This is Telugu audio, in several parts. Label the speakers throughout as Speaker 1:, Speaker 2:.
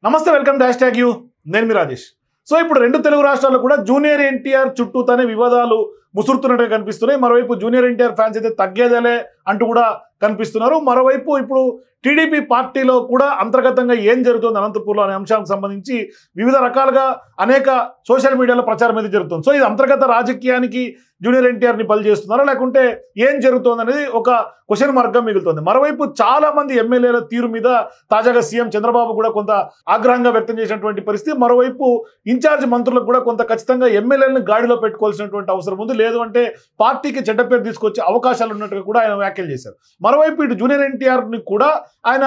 Speaker 1: నమస్తే వెల్కమ్ టు #యు నేను మీ రాజేష్. సో ఇప్పుడు రెండు తెలుగు రాష్ట్రాల్లో కూడా జూనియర్ ఎన్టీఆర్ చుట్టూతోనే వివాదాలు ముసురుతున్నట్టుగా కనిపిస్తున్నాయి. మరోవైపు జూనియర్ ఎన్టీఆర్ ఫ్యాన్స్ అయితే తగ్గేదేలే అంటూ కూడా కనిపిస్తున్నారు. మరోవైపు ఇప్పుడు టీడీపీ పార్టీలో కూడా అంతర్గతంగా ఏం జరుగుతుంది అనంతపూర్లో అనే అంశానికి సంబంధించి వివిధ రకాలుగా అనేక సోషల్ మీడియాలో ప్రచారం అయితే జరుగుతుంది. సో ఇది అంతర్గత రాజకీయానికి జూనియర్ ఎన్టీఆర్ని బలి చేస్తున్నారా లేకుంటే ఏం జరుగుతుంది అనేది ఒక క్వశ్చన్ మార్క్గా మిగులుతుంది. మరోవైపు చాలా మంది ఎమ్మెల్యేల తీరు మీద తాజాగా సీఎం చంద్రబాబు కూడా కొంత ఆగ్రహంగా వ్యక్తం చేసినటువంటి పరిస్థితి. మరోవైపు ఇన్ఛార్జ్ మంత్రులకు కూడా కొంత ఖచ్చితంగా ఎమ్మెల్యేలను గాడిలో పెట్టుకోవాల్సినటువంటి అవసరం ఉంది, లేదు అంటే పార్టీకి చెడ్డ పేరు తీసుకొచ్చే అవకాశాలు ఉన్నట్టుగా కూడా ఆయన వ్యాఖ్యలు చేశారు. మరోవైపు ఇటు జూనియర్ ఎన్టీఆర్ని కూడా ఆయన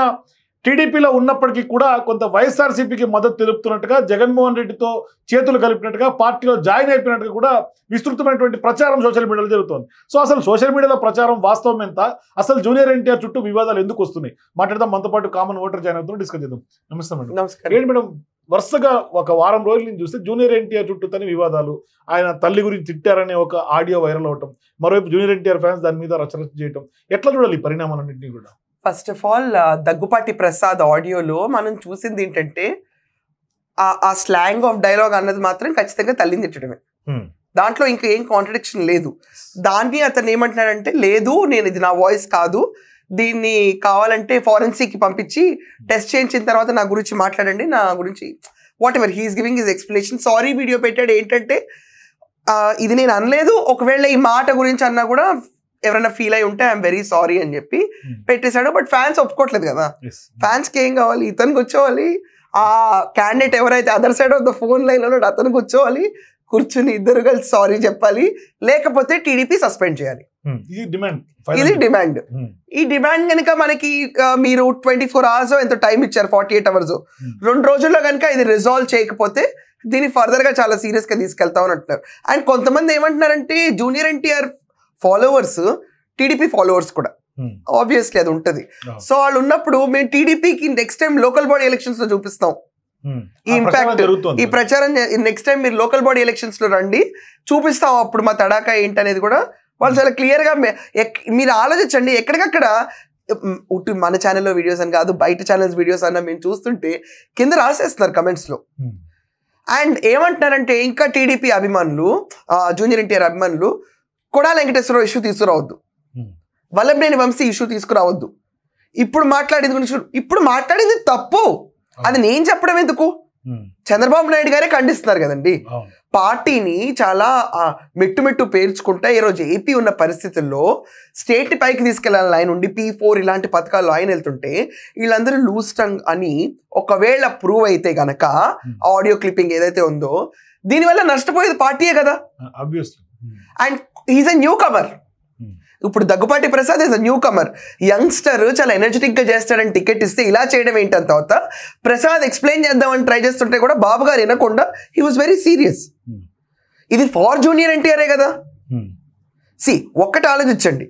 Speaker 1: టీడీపీలో ఉన్నప్పటికీ కూడా కొంత వైఎస్ఆర్సీపీకి మద్దతు తెలుపుతున్నట్టుగా, జగన్మోహన్ రెడ్డితో చేతులు కలిపినట్టుగా, పార్టీలో జాయిన్ అయిపోయినట్టుగా కూడా విస్తృతమైనటువంటి ప్రచారం సోషల్ మీడియాలో జరుగుతోంది. సో అసలు సోషల్ మీడియాలో ప్రచారం వాస్తవం ఎంత, అసలు జూనియర్ ఎన్టీఆర్ చుట్టూ వివాదాలు ఎందుకు వస్తున్నాయి మాట్లాడదాం. మనతో పాటు కామన్ ఓటర్ జాయిన్ అవుతున్నాం, డిస్కస్ చేద్దాం. నమస్తే మేడం.
Speaker 2: నమస్కారం.
Speaker 1: ఏంటి మేడం, వరుసగా ఒక వారం రోజుల నుంచి చూస్తే జూనియర్ ఎన్టీఆర్ చుట్టూతోనే వివాదాలు, ఆయన తల్లి గురించి తిట్టారనే ఒక ఆడియో వైరల్ అవటం, మరోవైపు జూనియర్ ఎన్టీఆర్ ఫ్యాన్స్ దాని మీద రచరచ చేయటం, ఎట్లా చూడాలి ఈ పరిణామాలన్నింటినీ కూడా?
Speaker 2: First of all Daggubati Prasad ఆడియోలో మనం చూసింది ఏంటంటే ఆ స్లాంగ్ ఆఫ్ డైలాగ్ అన్నది మాత్రం ఖచ్చితంగా తల్లిని తిట్టడమే. దాంట్లో ఇంకా ఏం కాంట్రడిక్షన్ లేదు. దాన్ని అతను ఏమంటున్నాడంటే, లేదు నేను ఇది నా వాయిస్ కాదు, దీన్ని కావాలంటే ఫారెన్సిక్కి పంపించి టెస్ట్ చేయించిన తర్వాత నా గురించి మాట్లాడండి, నా గురించి whatever he's giving his explanation. Sorry video పెట్టాడు. ఏంటంటే ఇది నేను అనలేదు, ఒకవేళ ఈ మాట గురించి అన్నా కూడా ఎవరైనా ఫీల్ అయి ఉంటే ఐఎమ్ వెరీ సారీ అని చెప్పి పెట్టేశాడు. బట్ ఫ్యాన్స్ ఒప్పుకోవట్లేదు కదా. ఫ్యాన్స్కి ఏం కావాలి, ఇతను కూర్చోవాలి, ఆ క్యాండిడేట్ ఎవరైతే other side of the phone line ఉన్నాడో అతను కూర్చోవాలి, కూర్చుని ఇద్దరు కలిసి సారీ చెప్పాలి, లేకపోతే టీడీపీ సస్పెండ్ చేయాలి. ఇది డిమాండ్. ఈ డిమాండ్ కనుక మనకి మీరు 24 hours ఎంతో టైం ఇచ్చారు, 48 hours, 2 రోజుల్లో కనుక ఇది రిజాల్వ్ చేయకపోతే దీన్ని ఫర్దర్ గా చాలా సీరియస్ గా తీసుకెళ్తామని అంటున్నారు. అండ్ కొంతమంది ఏమంటున్నారంటే junior NTR followers TDP followers కూడా ఆబ్వియస్లీ అది ఉంటుంది. సో వాళ్ళు ఉన్నప్పుడు మేము టీడీపీకి next time local body elections లో చూపిస్తాం ఈ ఇంపాక్ట్, ఈ ప్రచారం. నెక్స్ట్ టైం మీరు లోకల్ బాడీ ఎలక్షన్స్ లో రండి, చూపిస్తాం అప్పుడు మా తడాకా ఏంటనేది కూడా వాళ్ళు చాలా క్లియర్ గా. మీరు ఆలోచించండి, ఎక్కడికక్కడ మన ఛానల్లో వీడియోస్ అని కాదు, బయట ఛానల్స్ వీడియోస్ అన్న మేము చూస్తుంటే కింద రాసేస్తున్నారు కమెంట్స్ లో. అండ్ ఏమంటున్నారంటే ఇంకా టీడీపీ అభిమానులు, జూనియర్ ఎన్టీఆర్ అభిమానులు, కొడాలి వెంకటేశ్వరరావు ఇష్యూ తీసుకురావద్దు, వల్లభనేని వంశీ ఇష్యూ తీసుకురావద్దు, ఇప్పుడు మాట్లాడింది తప్పు, అది నేను చెప్పడం ఎందుకు? చంద్రబాబు నాయుడు గారే ఖండిస్తున్నారు కదండి. పార్టీని చాలా మెట్టు పేర్చుకుంటే ఈరోజు ఏపీ ఉన్న పరిస్థితుల్లో స్టేట్ పైకి తీసుకెళ్లాలని ఆయన ఉండి P4 ఇలాంటి పథకాల్లో ఆయన వెళ్తుంటే వీళ్ళందరూ లూజ్ టంగ్ అని ఒకవేళ ప్రూవ్ అయితే గనక ఆడియో క్లిప్పింగ్ ఏదైతే ఉందో దీనివల్ల నష్టపోయేది పార్టీయే కదా. And he's a newcomer. ఇప్పుడు Daggubati Prasad is a newcomer, youngster, చాలా ఎనర్జెటిక్ గా చేస్తాడని టికెట్ ఇస్తే ఇలా చేయడం ఏంటంత తర్వాత ప్రసాద్ ఎక్స్ప్లెయిన్ చేద్దామని ట్రై చేస్తుంటే కూడా బాబు గారు వినకుండా హీ వాజ్ వెరీ సీరియస్. ఇది ఫార్ జూనియర్ ఎన్టీఆరే కదా. ఒక్కటి ఆలోచించండి,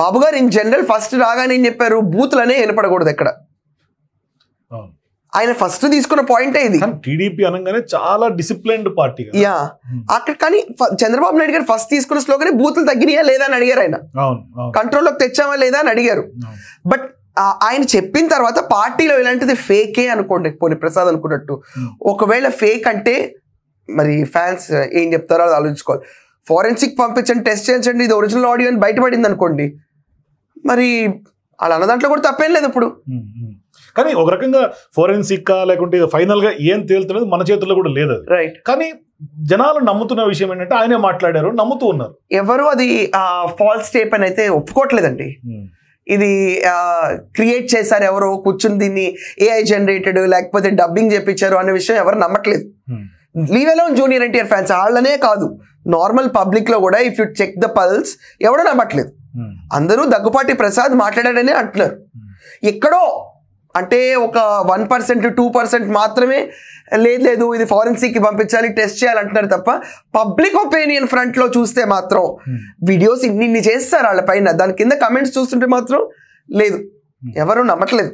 Speaker 2: బాబు గారు ఇన్ జనరల్ ఫస్ట్ రాగానే ఏం చెప్పారు, బూతులనే వినపడకూడదు ఎక్కడ. ఆయన ఫస్ట్ తీసుకున్న పాయింటే ఇది.
Speaker 1: టీడీపీ అనగానే చాలా డిసిప్లైన్డ్ పార్టీ.
Speaker 2: అక్కడ కానీ చంద్రబాబు నాయుడు గారు ఫస్ట్ తీసుకున్న స్లోగానే బూతులు తగ్గినాయా లేదా అని అడిగారు, ఆయన కంట్రోల్లోకి తెచ్చామా లేదా అని అడిగారు. బట్ ఆయన చెప్పిన తర్వాత పార్టీలో ఇలాంటిది ఫేకే అనుకోండి, పోనీ ప్రసాద్ అనుకున్నట్టు. ఒకవేళ ఫేక్ అంటే మరి ఫ్యాన్స్ ఏం చెప్తారో అది ఆలోచించుకోవాలి. ఫారెన్సిక్ పంపించండి, టెస్ట్ చేయించండి, ఇది ఒరిజినల్ ఆడియో అని బయటపడింది అనుకోండి, మరి అలా అన్న దాంట్లో కూడా తప్పేం లేదు. ఇప్పుడు
Speaker 1: కానీ ఒక రకంగా ఫోరెన్సిక్ లేకుంటే ఫైనల్ గా ఏం తేలుతున్నది మన చేతుల్లో కూడా లేదు.
Speaker 2: రైట్.
Speaker 1: కానీ జనాలు నమ్ముతున్న విషయం ఏంటంటే ఆయనే మాట్లాడారు, నమ్ముతూ ఉన్నారు.
Speaker 2: ఎవరు అది ఫాల్స్ టేప్ అని అయితే ఒప్పుకోవట్లేదండి. ఇది క్రియేట్ చేశారు ఎవరో కూర్చుని, దీన్ని AI జనరేటెడ్ లేకపోతే డబ్బింగ్ చేపించారు అనే విషయం ఎవరు నమ్మట్లేదు. Leave alone junior NTR fans, వాళ్ళనే కాదు నార్మల్ పబ్లిక్ లో కూడా if you check the pulse ఎవడో నమ్మట్లేదు. అందరూ దగ్గుపాటి ప్రసాద్ మాట్లాడాడని అంటున్నారు. ఎక్కడో అంటే ఒక 1% 2% మాత్రమే లేదు ఇది ఫారెన్సిక్కి పంపించాలి, టెస్ట్ చేయాలి అంటున్నారు తప్ప పబ్లిక్ ఒపీనియన్ ఫ్రంట్ లో చూస్తే మాత్రం వీడియోస్ ఇన్ని చేస్తారు వాళ్ళ పైన, దాని కింద కమెంట్స్ చూస్తుంటే మాత్రం లేదు, ఎవరు నమ్మట్లేదు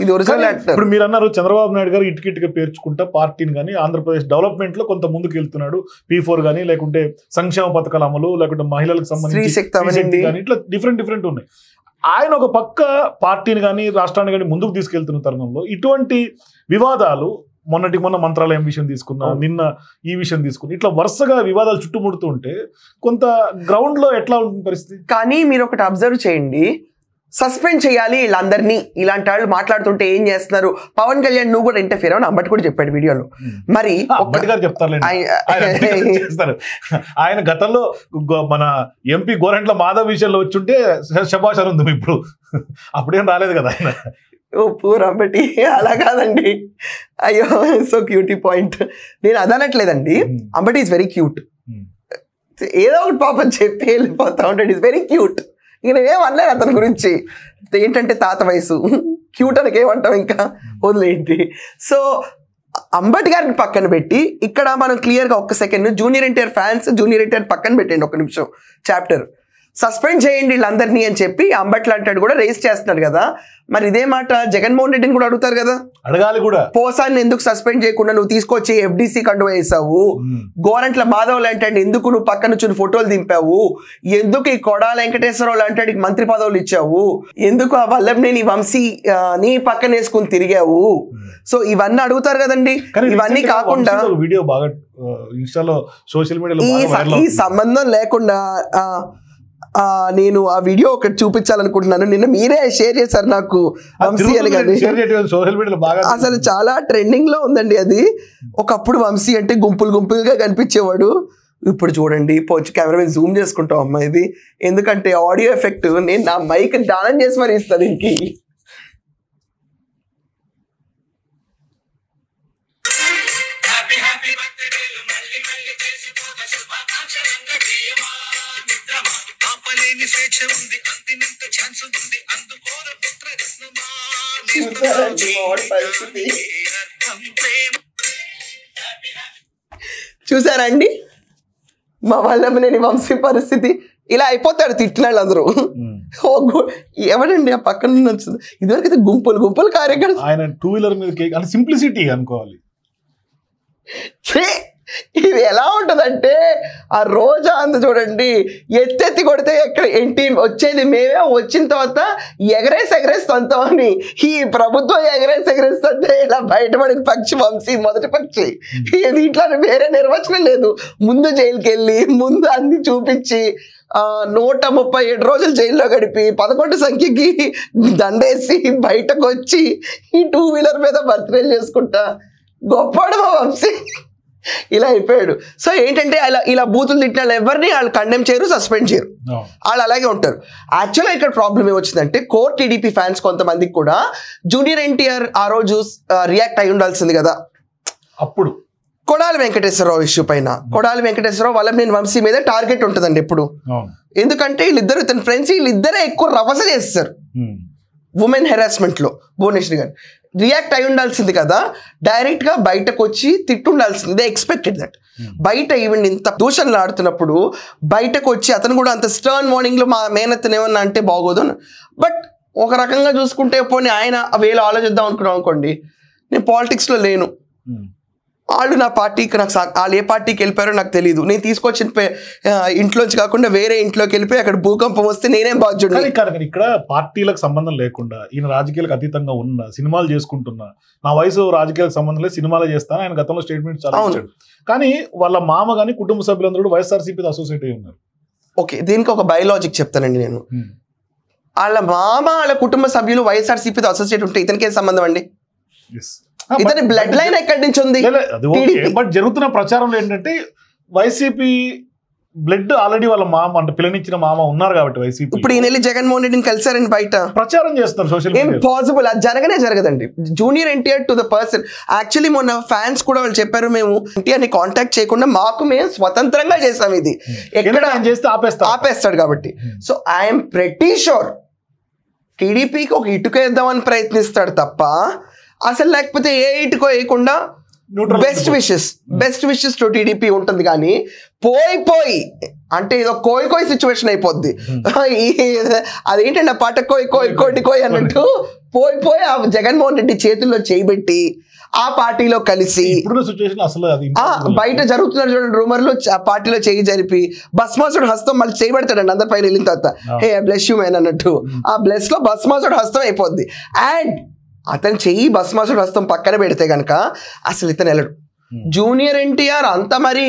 Speaker 2: ఇది ఒరిజినల్ అంటారు.
Speaker 1: ఇప్పుడు మీరు అన్నారు చంద్రబాబు నాయుడు గారు ఇటుకిట్టుగా పేర్చుకుంటా పార్టీని కానీ ఆంధ్రప్రదేశ్ డెవలప్మెంట్ లో కొంత ముందుకు వెళ్తున్నాడు, P4 కానీ లేకుంటే సంక్షేమ పథకాల అమలు లేకుంటే మహిళలకు సంబంధించి కానీ ఇట్లా డిఫరెంట్ ఉన్నాయి. ఆయన ఒక పక్క పార్టీని కానీ రాష్ట్రాన్ని కానీ ముందుకు తీసుకెళ్తున్న తరుణంలో ఇటువంటి వివాదాలు మొన్న మంత్రాలయం విషయం తీసుకున్నా, నిన్న ఈ విషయం తీసుకున్నా, ఇట్లా వరుసగా వివాదాలు చుట్టుముడుతూ ఉంటే కొంత గ్రౌండ్ లో ఎట్లా ఉంటుంది పరిస్థితి?
Speaker 2: కానీ మీరు ఒకటి అబ్జర్వ్ చేయండి, సస్పెండ్ చేయాలి వీళ్ళందరినీ, ఇలాంటి వాళ్ళు మాట్లాడుతుంటే ఏం చేస్తున్నారు, పవన్ కళ్యాణ్ నువ్వు కూడా ఇంటర్ఫియర్ అని అంబటి కూడా చెప్పాడు వీడియోలో. మరి
Speaker 1: చెప్తారు ఆయన గతంలో మన ఎంపీ గోరంట్ల మాధవ్ విషయంలో వచ్చుంటే శభాష్ ఉంది, ఇప్పుడు అప్పుడేం రాలేదు కదా ఆయన.
Speaker 2: ఓ పూర్ అంబటి, అలా కాదండి. అయ్యో సో క్యూటీ పాయింట్. నేను అదనట్లేదండి, అంబటి ఈజ్ వెరీ క్యూట్. ఏదో ఒకటి పాపం చెప్పి వెళ్ళిపోతా ఉంటాడు, ఈజ్ వెరీ క్యూట్. ఇక నేనేమనలేదు అతని గురించి, ఏంటంటే తాత వయసు క్యూట్ అనకి ఏమంటాం, ఇంకా వదిలేంటి. సో అంబటి గారిని పక్కన పెట్టి ఇక్కడ మనం క్లియర్గా ఒక్క second junior NTR fans junior NTR పక్కన పెట్టండి ఒక్క నిమిషం. చాప్టర్ సస్పెండ్ చేయండి వీళ్ళందరినీ అని చెప్పి అంబట్లు అంటాడు కూడా రేస్ చేస్తున్నాడు కదా. మరి ఇదే మాట జగన్మోహన్ రెడ్డిని కూడా అడుగుతారు కదా,
Speaker 1: అడగాలి కూడా.
Speaker 2: పోసాన్ని ఎందుకు సస్పెండ్ చేయకుండా నువ్వు తీసుకొచ్చి FDC కండు వేసావు, గోరంట్ల మాధవ్ లాంటి ఎందుకు నువ్వు పక్క నుంచి ఫోటోలు దింపావు, ఎందుకు ఈ కొడాల వెంకటేశ్వరరావు లాంటి మంత్రి పదవులు ఇచ్చావు, ఎందుకు ఆ వల్లభనేని వంశీ నీ పక్కన వేసుకుని తిరిగావు. సో ఇవన్నీ అడుగుతారు కదండి. ఇవన్నీ కాకుండా
Speaker 1: వీడియో బాగా ఇన్స్టాలో సోషల్ మీడియాలో
Speaker 2: ఈ సంబంధం లేకుండా నేను ఆ వీడియో ఒకటి చూపించాలనుకుంటున్నాను. నిన్న మీరే షేర్ చేశారు నాకు వంశీ అని, కానీ అసలు చాలా ట్రెండింగ్ లో ఉందండి అది. ఒకప్పుడు వంశీ అంటే గుంపులుగా కనిపించేవాడు, ఇప్పుడు చూడండి పోచి కెమెరామెన్ జూమ్ చేసుకుంటాం అమ్మాయిది, ఎందుకంటే ఆడియో ఎఫెక్ట్ నేను నా మైక్ దానం చేసి మరి ఇస్తాను ఇంకి. చూసారండి మా వల్లభనేని వంశీ పరిస్థితి, ఇలా అయిపోతాడు తిట్టిన వాళ్ళందరూ. ఎవరండి ఆ పక్కన వచ్చింది, ఇదివరకు అయితే గుంపులు కార్యకర్తలు,
Speaker 1: ఆయన 2-వీలర్ మీద సింప్లిసిటీ అనుకోవాలి.
Speaker 2: ఇది ఎలా ఉంటుందంటే ఆ రోజా అంత చూడండి, ఎత్తెత్తి కొడితే ఎక్కడ ఏంటి వచ్చేది మేమే, వచ్చిన తర్వాత ఎగరేస్తామని ఈ ప్రభుత్వం ఎగరేస్తుంటే ఇలా బయటపడిన పక్షి వంశీ మొదటి పక్షి. దీంట్లో వేరే నిర్వచనం లేదు. ముందు జైలుకి వెళ్ళి ముందు అన్ని చూపించి 137 రోజులు జైల్లో గడిపి 11 సంఖ్యకి దండేసి బయటకు వచ్చి ఈ 2-వీలర్ మీద బర్త్డే చేసుకుంటా గొప్పవాడు మా వంశీ. ఇలా అయిపోయాడు. సో ఏంటంటే ఇలా బూతులు తిట్టిన ఎవరిని వాళ్ళు కండెమ్ చేయరు, సస్పెండ్ చేయరు, వాళ్ళు అలాగే ఉంటారు. యాక్చువల్గా ఇక్కడ ప్రాబ్లం ఏమొచ్చిందంటే కోర్ టీడీపీ ఫ్యాన్స్ కొంతమందికి కూడా జూనియర్ ఎన్టీఆర్ ఆ రోజు రియాక్ట్ అయి ఉండాల్సింది కదా.
Speaker 1: అప్పుడు
Speaker 2: కొడాలి వెంకటేశ్వరరావు ఇష్యూ పైన కొడాలి వెంకటేశ్వరరావు వల్లభనేని వంశీ మీద టార్గెట్ ఉంటుందండి ఎప్పుడు, ఎందుకంటే వీళ్ళిద్దరు ఇతని ఫ్రెండ్స్ వీళ్ళిద్దరే ఎక్కువ రభస చేస్తారు ఉమెన్ హెరాస్మెంట్ లో. భువనేశ్వరి గారు రియాక్ట్ అయి ఉండాల్సింది కదా, డైరెక్ట్ గా బయటకు వచ్చి తిట్టుండాల్సింది. Expected that. బయట ఈవెన్ ఇంత దూషణలు ఆడుతున్నప్పుడు బయటకు వచ్చి అతను కూడా అంత స్టర్న్ వార్నింగ్ లో మా మేనత్తను ఏమన్నా అంటే బాగోదు. బట్ ఒక రకంగా చూసుకుంటే పోనీ ఆయన వేళ ఆలోచిద్దాం అనుకున్నాం అనుకోండి, నేను పాలిటిక్స్ లో లేను, వాళ్ళు నా పార్టీకి నాకు వాళ్ళు ఏ పార్టీకి వెళ్ళిపోయారో నాకు తెలియదు, నేను తీసుకొచ్చిన ఇంట్లోంచి కాకుండా వేరే ఇంట్లోకి వెళ్ళిపోయి అక్కడ భూకంపం వస్తే నేనేం బాధ్యుడు.
Speaker 1: ఇక్కడ పార్టీలకు సంబంధం లేకుండా ఈయన రాజకీయాలకు అతీతంగా ఉన్న సినిమాలు చేసుకుంటున్నా, నా వయసు రాజకీయాలకు సంబంధం లేదు సినిమాలే చేస్తాను ఆయన గతంలో స్టేట్మెంట్ చాలా ఇచ్చాడు. కానీ వాళ్ళ మామ కానీ కుటుంబ సభ్యులందరూ వైఎస్ఆర్సీపీతో అసోసియేట్ అయి ఉన్నారు.
Speaker 2: ఓకే, దీనికి ఒక బయోలాజిక్ చెప్తానండి నేను. వాళ్ళ మామ వాళ్ళ కుటుంబ సభ్యులు వైఎస్ఆర్సీపీతో అసోసియేట్ ఉంటే ఇతనికి ఏం సంబంధం అండి? ఇతని బ్లడ్ లైన్ ఎక్కడి నుంచి ఉంది?
Speaker 1: బట్ జరుగుతున్న ప్రచారంలో ఏంటంటే వైసీపీ బ్లడ్ ఆల్రెడీ వాళ్ళ మామ అంటే పిల్లనిచ్చిన మామ ఉన్నారు కాబట్టి వైసీపీ.
Speaker 2: ఇప్పుడు ఈయన జగన్మోహన్ రెడ్డిని కలిసారని బయట
Speaker 1: ప్రచారం చేస్తున్నారు సోషల్ మీడియా.
Speaker 2: ఇంపాసిబుల్, అది జరగదండి. Junior NTR to the person. Actually మొన్న ఫ్యాన్స్ కూడా వాళ్ళు చెప్పారు, మేము ఎన్టీఆర్ని కాంటాక్ట్ చేయకుండా మాకు మేము స్వతంత్రంగా చేసాం, ఇది ఎక్కడ
Speaker 1: చేస్తే
Speaker 2: ఆపేస్తాడు కాబట్టి. సో ఐఎమ్ ప్రెటీ షూర్ టీడీపీకి ఒక ఇటుక వేద్దామని ప్రయత్నిస్తాడు తప్ప అసలు లేకపోతే ఏ ఇటుకో వేయకుండా బెస్ట్ విషెస్ టు టీడీపీ ఉంటుంది. కానీ పోయి అంటే ఏదో కోయి సిచ్యువేషన్ అయిపోద్ది. అదేంటంటే ఆ పాట కోయి అన్నట్టు పోయి ఆ జగన్మోహన్ రెడ్డి చేతుల్లో చేయబెట్టి ఆ పార్టీలో కలిసి
Speaker 1: ఇప్పుడున్న సిచ్యువేషన్ అసలు అది
Speaker 2: బయట జరుగుతున్న చూడండి రూమర్లో ఆ పార్టీలో చేయి జరిపి భస్మాసుడు హస్తం మళ్ళీ చేయబడతాడండి అందరి పైన వెళ్ళిన తర్వాత హే బ్లెస్ యూ మ్యాన్ అన్నట్టు ఆ బ్లెస్ లో భస్మాసుడు హస్తం అయిపోద్ది అండ్ అతను చెయ్యి భస్మాసుడు హస్తం పక్కన పెడితే గనక అసలు ఇతను వెళ్ళడు. జూనియర్ ఎన్టీఆర్ అంత మరి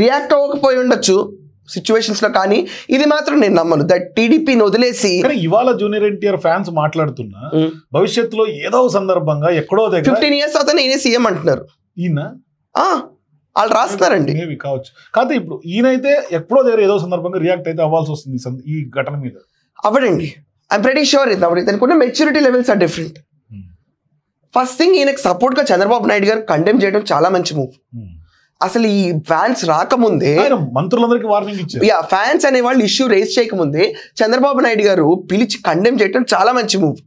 Speaker 2: రియాక్ట్ అవ్వకపోయి ఉండొచ్చు సిచ్యువేషన్స్ లో, కానీ ఇది మాత్రం నేను నమ్మను దట్ టీడీపీని వదిలేసి.
Speaker 1: ఇవాళ జూనియర్ ఎన్టీఆర్ ఫ్యాన్స్ మాట్లాడుతున్నా భవిష్యత్తులో ఏదో సందర్భంగా ఎక్కడో దగ్గర
Speaker 2: 15 years అవుతానే ఈయన సీఎం అంటున్నారు.
Speaker 1: ఈయన
Speaker 2: వాళ్ళు రాస్తున్నారండి
Speaker 1: కావచ్చు. కాకపోతే ఇప్పుడు ఈయనైతే ఎప్పుడో దగ్గర ఏదో సందర్భంగా రియాక్ట్ అయితే అవ్వాల్సి వస్తుంది ఈ ఘటన మీద.
Speaker 2: అవ్వడండి, ఐఎమ్ ప్రెటీ షూర్ ఇది అవ్వదు. ఇతనుకున్న maturity levels are different. First thing ఈయనకు సపోర్ట్ గా చంద్రబాబు నాయుడు గారు కండెమ్ చేయడం చాలా మంచి మూవ్. అసలు ఈ ఫ్యాన్స్ రాకముందే
Speaker 1: మంత్రులందరికీ వార్నింగ్ ఇచ్చారు.
Speaker 2: ఫ్యాన్స్ అనే వాళ్ళు ఇష్యూ రేస్ చేయకముందే చంద్రబాబు నాయుడు గారు పిలిచి కండెమ్ చేయడం చాలా మంచి మూవ్.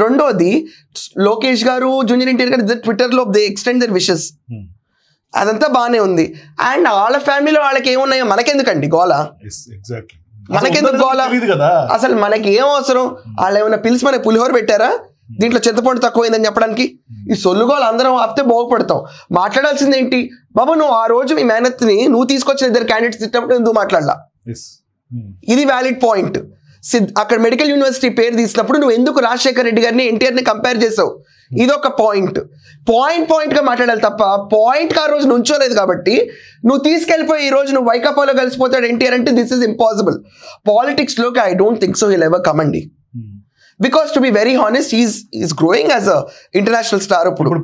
Speaker 2: రెండోది లోకేష్ గారు జూనియర్ ఎన్టీఆర్ గారు ట్విట్టర్ లో దే ఎక్స్టెండ్ దర్ విషెస్, అదంతా బాగానే ఉంది. అండ్ వాళ్ళ ఫ్యామిలీలో వాళ్ళకి ఏమున్నాయో మనకెందుకండి గోల, మనకెందుకు గోల, అసలు మనకి ఏం అవసరం? వాళ్ళు ఏమైనా పిలిచి మనకి పులిహోర పెట్టారా దీంట్లో చింతపండు తక్కువైందని చెప్పడానికి? ఈ సొల్లుగోలు అందరం ఆపితే బాగుపడతాం. మాట్లాడాల్సింది ఏంటి బాబు, నువ్వు ఆ రోజు మీ మేనత్ని నువ్వు తీసుకొచ్చిన ఇద్దరు క్యాండిడేట్స్ ఇచ్చినప్పుడు ఎందుకు మాట్లాడలా? ఇది వ్యాలిడ్ పాయింట్. అక్కడ మెడికల్ యూనివర్సిటీ పేరు తీసినప్పుడు నువ్వు ఎందుకు రాజశేఖర్ రెడ్డి గారిని ఎన్టీఆర్ని కంపేర్ చేసావు? ఇదొక పాయింట్ గా మాట్లాడాలి తప్ప పాయింట్ ఆ రోజు నుంచోలేదు కాబట్టి నువ్వు తీసుకెళ్ళిపోయి ఈ రోజు నువ్వు వైకాపాలో కలిసిపోతాడు ఎన్టీఆర్ అంటే దిస్ ఇస్ ఇంపాసిబుల్. పాలిటిక్స్ లోకి I don't think so he'll ever come అండి. Because to be very honest is growing as a international star. ఇప్పుడు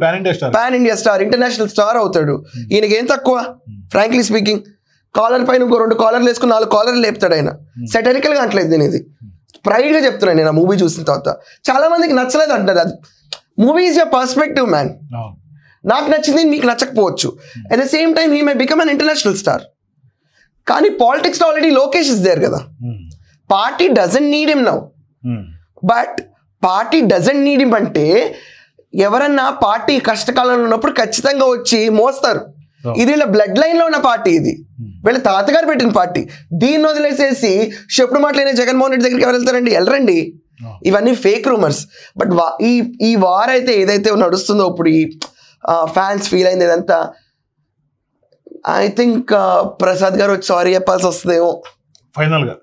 Speaker 2: pan India star, international star అవుతాడు. ఈయనకి ఏం తక్కువ ఫ్రాంక్లీ స్పీకింగ్? కాలర్ పైన ఇంకో 2 కాలర్లు వేసుకుని 4 కాలర్లు లేపుతాడు ఆయన. సెటరికల్ గా అంటలేదు నేను, ఇది ప్రైడ్ గా చెప్తున్నాను నేను. ఆ మూవీ చూసిన తర్వాత చాలా మందికి నచ్చలేదు అంటారు. అది movie is your perspective man. నాకు నచ్చింది మీకు నచ్చకపోవచ్చు. At the same time he may become an international star. కానీ పాలిటిక్స్ లో ఆల్రెడీ లోకేష్ ఇస్ దేర్ కదా. Party doesn't need him now, but party doesn't need him అంటే ఎవరన్నా పార్టీ కష్టకాలంలో ఉన్నప్పుడు ఖచ్చితంగా వచ్చి మోస్తారు. ఇది వీళ్ళ బ్లడ్ లైన్ లో ఉన్న పార్టీ, ఇది వీళ్ళ తాతగారు పెట్టిన పార్టీ. దీన్ని వదిలేసేసి చెప్పుడు మాటలైన జగన్మోహన్ రెడ్డి దగ్గరికి ఎవరు వెళ్తారండి? వెళ్ళరండి. ఇవన్నీ ఫేక్ రూమర్స్. బట్ ఈ వార్ అయితే ఏదైతే నడుస్తుందో ఇప్పుడు ఈ ఫ్యాన్స్ ఫీల్ అయింది ఇదంతా, ఐ థింక్ ప్రసాద్ గారు వచ్చి సారీ చెప్పాల్సి వస్తుందేమో
Speaker 1: ఫైనల్ గా.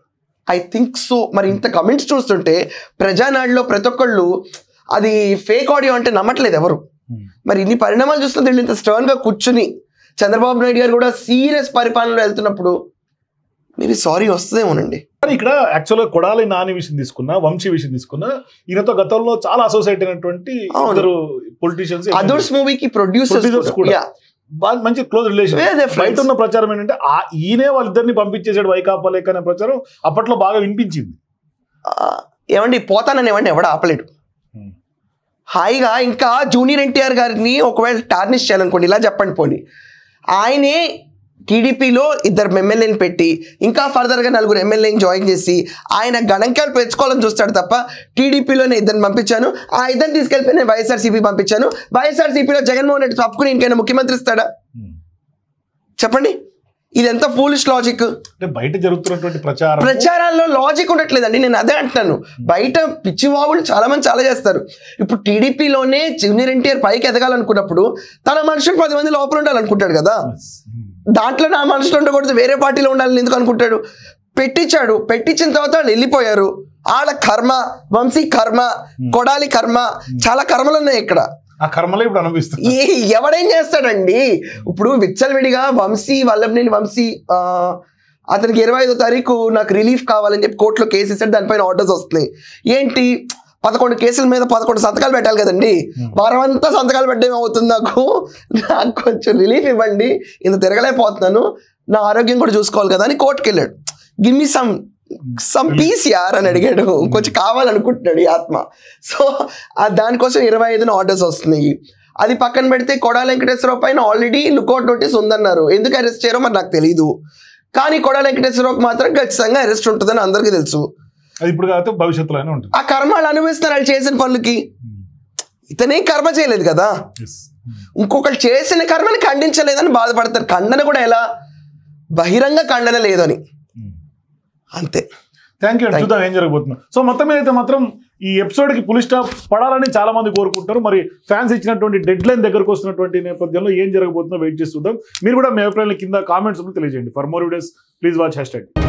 Speaker 2: I think so. మరి ఇంత కమెంట్స్ చూస్తుంటే ప్రజానాడులో ప్రతి ఒక్కళ్ళు అది ఫేక్ ఆడియో అంటే నమ్మట్లేదు ఎవరు. మరి ఇన్ని పరిణామాలు చూస్తుంటే వీళ్ళు ఇంత స్టర్న్ గా కూర్చుని చంద్రబాబు నాయుడు గారు కూడా సీరియస్ పరిపాలనలో వెళ్తున్నప్పుడు మేబీ సారీ వస్తుందేమోనండి.
Speaker 1: ఇక్కడ యాక్చువల్గా కొడాలి నాని విషయం తీసుకున్నా, వంశీ విషయం తీసుకున్నా, ఈయనతో గతంలో చాలా అసోసియేట్ అయినటువంటి పొలిటీషియన్స్,
Speaker 2: అదర్స్ మూవీకి ప్రొడ్యూసర్స్ కూడా
Speaker 1: మంచి క్లోజ్ రిలేషన్. బయట ఉన్న ప్రచారం ఏంటంటే ఈయనే వాళ్ళిద్దరిని పంపించేసాడు వైకాపా లేక అనే ప్రచారం అప్పట్లో బాగా వినిపించింది.
Speaker 2: ఏమండి పోతానని ఏమండి ఎవడ ఆపలేడు. హాయిగా ఇంకా జూనియర్ ఎన్టీఆర్ గారిని ఒకవేళ టార్నిష్ చేయాలనుకోండి, ఇలా చెప్పండి పోనీ, ఆయనే టీడీపీలో 2 ఎమ్మెల్యేని పెట్టి ఇంకా ఫర్దర్గా 4 ఎమ్మెల్యేని జాయిన్ చేసి ఆయన గణంకాయలు పెంచుకోవాలని చూస్తాడు తప్ప టీడీపీలోనే 2 పంపించాను, ఆ 2 తీసుకెళ్ళిపోయి నేను వైఎస్ఆర్సీపీ పంపించాను, వైఎస్ఆర్సీపీలో జగన్మోహన్ రెడ్డి తప్పుకుని ఇంకైనా ముఖ్యమంత్రి ఇస్తాడా చెప్పండి? ఇది ఎంత ఫూలిష్ లాజిక్.
Speaker 1: బయట జరుగుతున్నటువంటి
Speaker 2: ప్రచారాల్లో లాజిక్ ఉండట్లేదండి. నేను అదే అంటున్నాను. బయట పిచ్చివాగులు చాలా మంది చాలా చేస్తారు. ఇప్పుడు టీడీపీలోనే జూనియర్ ఎన్టీఆర్ పైకి ఎదగాలనుకున్నప్పుడు తన మనుషులు 10 మంది లోపల ఉండాలనుకుంటాడు కదా. దాంట్లో నా మనుషులు ఉండకూడదు, వేరే పార్టీలో ఉండాలని ఎందుకు అనుకుంటాడు? పెట్టించిన తర్వాత వాళ్ళు వెళ్ళిపోయారు. వాళ్ళ కర్మ, వంశీ కర్మ, కొడాలి కర్మ, చాలా కర్మలు ఉన్నాయి ఇక్కడ.
Speaker 1: ఆ కర్మలో ఇప్పుడు అనిపిస్తుంది.
Speaker 2: ఎవడేం చేస్తాడండి? ఇప్పుడు విచ్చలవిడిగా వంశీ వల్లభనేని వంశీ అతనికి 25వ తారీఖు నాకు రిలీఫ్ కావాలని చెప్పి కోర్టులో కేసు ఇస్తాడు, దానిపైన ఆర్డర్స్ వస్తున్నాయి. ఏంటి 11 కేసుల మీద 11 సంతకాలు పెట్టాలి కదండి. వారం అంతా సంతకాలు పెట్టడం అవుతుంది. నాకు కొంచెం రిలీఫ్ ఇవ్వండి, ఇంత తిరగలేకపోతున్నాను, నా ఆరోగ్యం కూడా చూసుకోవాలి కదా అని కోర్టుకు వెళ్ళాడు. గివ్ మీ సమ్ పీస్ యార్ అని అడిగాడు. కొంచెం కావాలనుకుంటున్నాడు ఈ ఆత్మ. సో దానికోసం 25న ఆర్డర్స్ వస్తున్నాయి. అది పక్కన పెడితే కొడాలి వెంకటేశ్వరరావు పైన ఆల్రెడీ లుకౌట్ నోటీస్ ఉందన్నారు. ఎందుకు అరెస్ట్ చేయరో మరి నాకు తెలియదు. కానీ కొడాలి వెంకటేశ్వరరావుకి మాత్రం ఖచ్చితంగా అరెస్ట్ ఉంటుందని అందరికీ తెలుసు.
Speaker 1: ఇప్పుడు కాకపోతే భవిష్యత్తులోనే ఉంటుంది.
Speaker 2: ఆ కర్మ వాళ్ళు అనుభవిస్తారు వాళ్ళు చేసిన పనులకి. ఇతనే కర్మ చేయలేదు కదా, ఇంకొకళ్ళు చేసిన కర్మని ఖండించలేదని బాధపడతారు. ఖండన కూడా ఎలా? బహిరంగ ఖండన లేదని, అంతే.
Speaker 1: Thank you. చూద్దాం ఏం జరగబోతుందో. సో మొత్తం మీద అయితే మాత్రం ఈ ఎపిసోడ్ కి పులి స్టాప్ పడాలని చాలా మంది కోరుకుంటారు. మరి ఫ్యాన్స్ ఇచ్చినటువంటి డెడ్ లైన్ దగ్గరకు వస్తున్నటువంటి నేపథ్యంలో ఏం జరగబోతుందో వెయిట్ చేసి చూద్దాం. మీరు కూడా మీ అభిప్రాయాలు కింద కామెంట్స్ తెలియజేయండి. For more videos please watch #.